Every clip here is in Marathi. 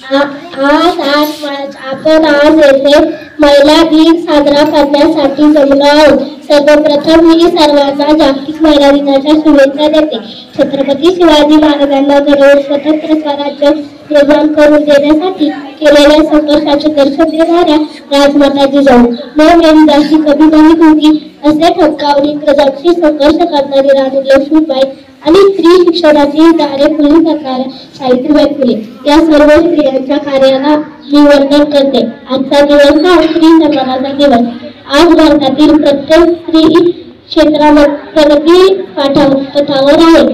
आज 8 मार्च आपण आज येथे महिला दिन साजरा करण्यासाठी जमलो आहोत। सर्वप्रथम मी सर्वांना जागतिक महिला दिनाच्या शुभेच्छा देते। छत्रपती शिवाजी महाराजांना घडवून स्वतंत्र स्वराज्य निर्माण करून देण्यासाठी केलेल्या संघर्षाचे दर्शन देणाऱ्या राजमाता जिजाऊ मैं दासी कभी नहीं होगी असे ठपकावून इंग्रजांशी संघर्ष करणारी राणी लक्ष्मीबाई आणि स्त्री शिक्षणाची दारे खुली करणाऱ्या सावित्रीबाई फुले या सर्व स्त्रियांच्या कार्याला मी वंदन करते। आजचा दिवस हा स्त्री सन्मानाचा दिवस। आज भारतातील प्रत्येक स्त्री क्षेत्रामध्ये प्रगतीपथावर आहे।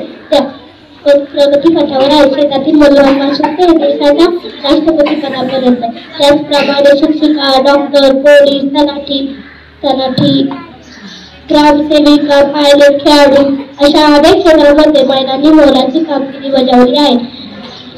शेतातील मुलांपासून ते देशाच्या राष्ट्रपती पदापर्यंत। त्याचप्रमाणे शिक्षिका, डॉक्टर, पोलीस, तलाठी, ग्रामसेविका, पायलट, खेळाडू अशा अनेक क्षेत्रांमध्ये महिलांनी मोलाची कामगिरी बजावली आहे।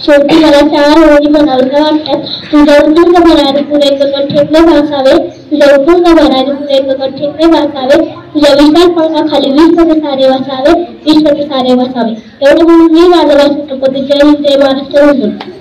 शेवटी मला 4 ओळी म्हणाव्या वाटतात। तुझ्या उत्तुंग भरारी पुढे गगन ठेकले भासावे, तुझ्या उत्तुंग भरारी पुढे गगन ठेकले भासावे, तुझ्या विशाल पंखाखाली विश्वचे सारे वसावे, विश्वचे सारे वसावे। एवढं म्हणून मी माझा छत्रपती जय हिंद, जय महाराष्ट्र म्हणतो।